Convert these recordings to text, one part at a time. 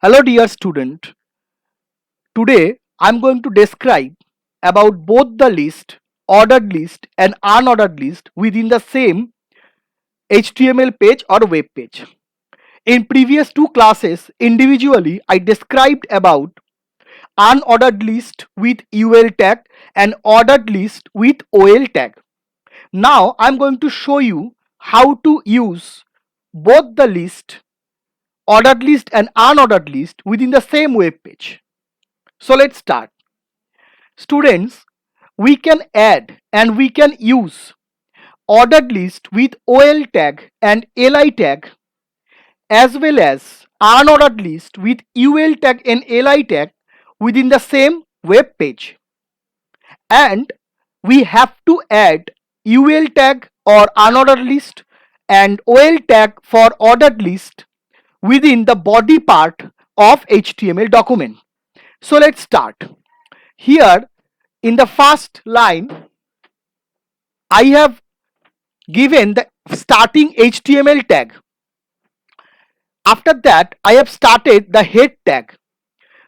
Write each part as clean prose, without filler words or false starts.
Hello dear student. Today I am going to describe about both the list, ordered list and unordered list within the same HTML page or web page. In previous two classes individually I described about unordered list with UL tag and ordered list with OL tag. Now I am going to show you how to use both the list, ordered list and unordered list within the same web page. So let's start. Students, we can add and we can use ordered list with OL tag and LI tag, as well as unordered list with UL tag and LI tag within the same web page. And we have to add UL tag or unordered list and OL tag for ordered list within the body part of HTML document. So let's start. Here in the first line, I have given the starting HTML tag. After that, I have started the head tag.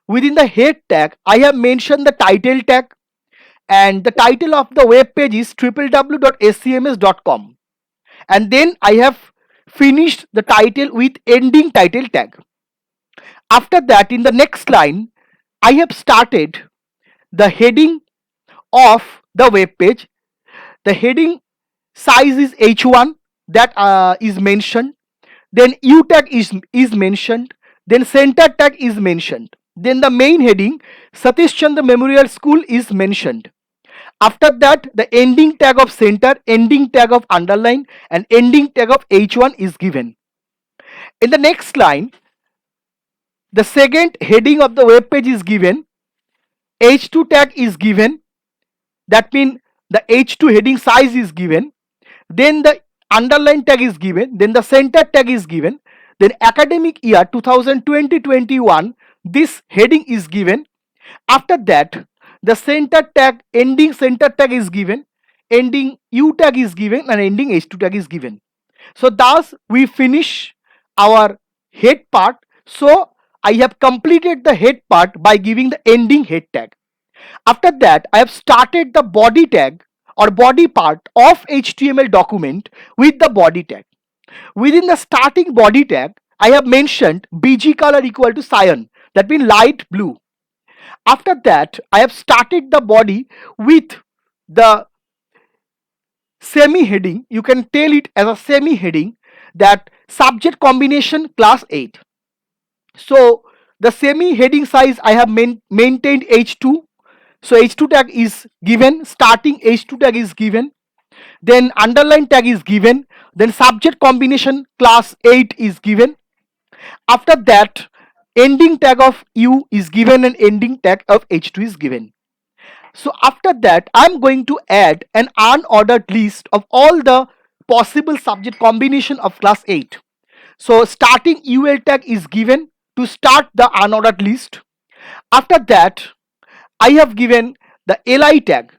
Within the head tag, I have mentioned the title tag, and the title of the web page is www.scms.com. And then I have finished the title with ending title tag. After that, in the next line, I have started the heading of the web page. The heading size is H1, that is mentioned. Then U tag is mentioned. Then center tag is mentioned. Then the main heading Satish Chandra Memorial School is mentioned. After that, the ending tag of center, ending tag of underline and ending tag of H1 is given. In the next line, the second heading of the web page is given. H2 tag is given. That means the H2 heading size is given. Then the underline tag is given. Then the center tag is given. Then academic year 2020-21, this heading is given. After that, the center tag, ending center tag is given, ending U tag is given, and ending H2 tag is given. So thus we finish our head part. So I have completed the head part by giving the ending head tag. After that, I have started the body tag or body part of HTML document with the body tag. Within the starting body tag, I have mentioned BG color equal to cyan, that means light blue. After that, I have started the body with the semi heading. You can tell it as a semi heading, that subject combination class 8. So the semi heading size I have maintained H2. So H2 tag is given, starting H2 tag is given, then underline tag is given, then subject combination class 8 is given. After that, ending tag of U is given and ending tag of H2 is given. So after that, I'm going to add an unordered list of all the possible subject combination of class 8. So starting UL tag is given to start the unordered list. After that, I have given the LI tag.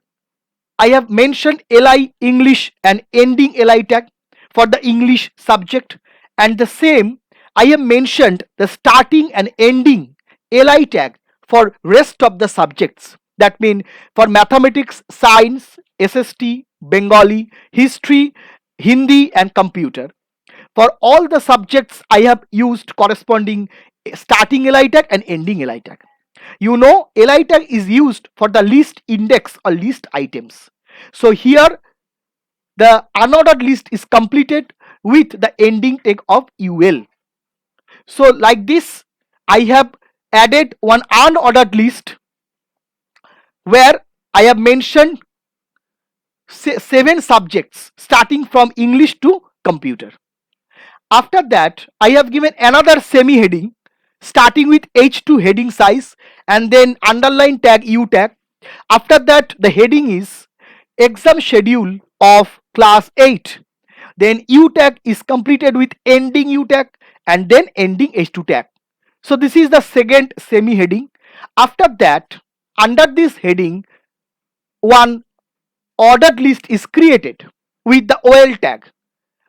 I have mentioned LI English and ending LI tag for the English subject, and the same I have mentioned the starting and ending LI tag for rest of the subjects. That means for mathematics, science, SST, Bengali, history, Hindi and computer. For all the subjects I have used corresponding starting LI tag and ending LI tag. You know, LI tag is used for the list index or list items. So here the unordered list is completed with the ending tag of UL. So like this, I have added one unordered list where I have mentioned 7 subjects starting from English to computer. After that, I have given another semi heading starting with H2 heading size and then underline tag U tag. After that, the heading is exam schedule of class 8. Then U tag is completed with ending U tag and then ending H2 tag. So this is the second semi heading. After that, under this heading, one ordered list is created with the OL tag.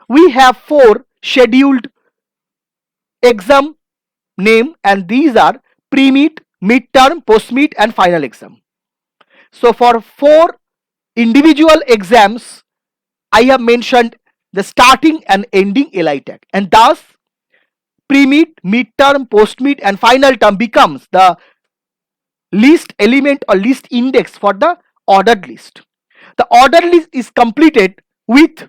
We have 4 scheduled exam name, and these are pre-meet, mid-term, post-meet and final exam. So for 4 individual exams, I have mentioned the starting and ending LI tag, and thus pre-meet, mid-term, post-meet and final term becomes the list element or list index for the ordered list. The ordered list is completed with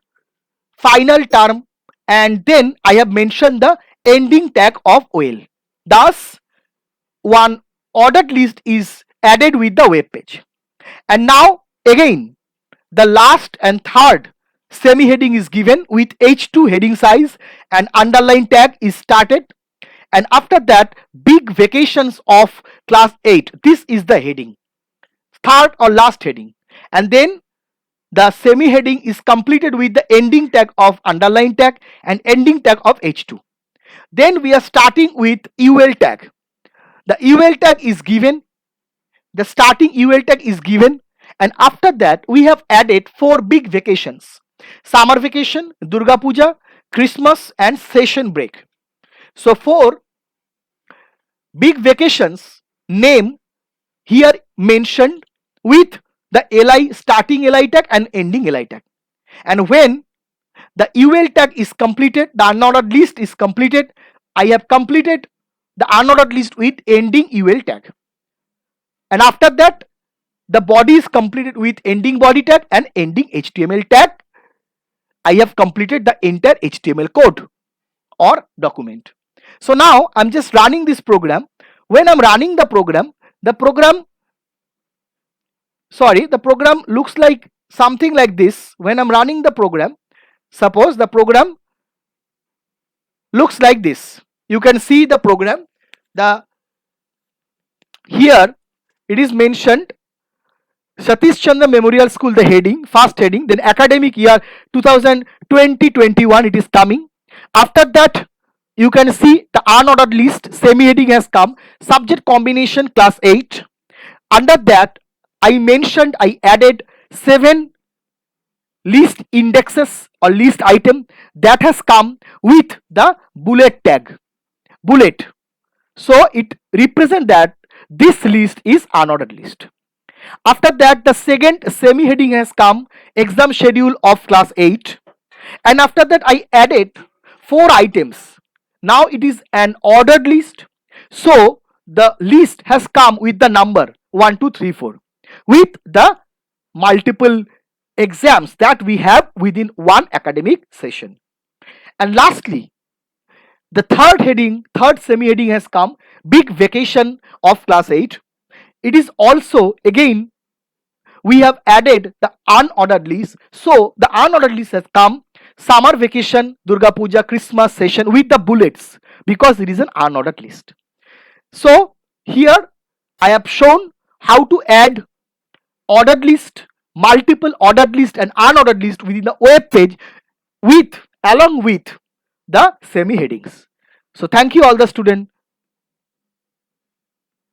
final term, and then I have mentioned the ending tag of OL. Thus, one ordered list is added with the web page. And now again, the last and third semi heading is given with H2 heading size and underline tag is started. And after that, big vacations of class 8. This is the heading, third or last heading. And then the semi heading is completed with the ending tag of underline tag and ending tag of H2. Then we are starting with UL tag. The UL tag is given, the starting UL tag is given, and after that we have added 4 big vacations: summer vacation, Durga Puja, Christmas and session break. So 4 big vacations name here mentioned with the LI, starting LI tag and ending LI tag. And when the UL tag is completed, the unordered list is completed, I have completed the unordered list with ending UL tag. And after that, the body is completed with ending body tag and ending HTML tag. I have completed the entire HTML code or document. So now I'm just running this program. When I'm running the program looks like something like this. When I'm running the program, suppose the program looks like this. You can see the program. Here it is mentioned Satish Chandra Memorial School, the heading, first heading, then academic year 2020-21 it is coming. After that, you can see the unordered list, semi heading has come, subject combination class 8. Under that, I added 7 list indexes or list item that has come with the bullet tag, bullet. So it represents that this list is unordered list. After that, the second semi heading has come, exam schedule of class 8, and after that I added 4 items. Now it is an ordered list, so the list has come with the number 1 2 3 4 with the multiple exams that we have within one academic session. And lastly, the third heading, third semi heading has come, big vacation of class 8. It is also again we have added the unordered list. So the unordered list has come, summer vacation, Durga Puja, Christmas session with the bullets because it is an unordered list. So here I have shown how to add ordered list, multiple ordered list and unordered list within the web page along with the semi headings. So thank you all the students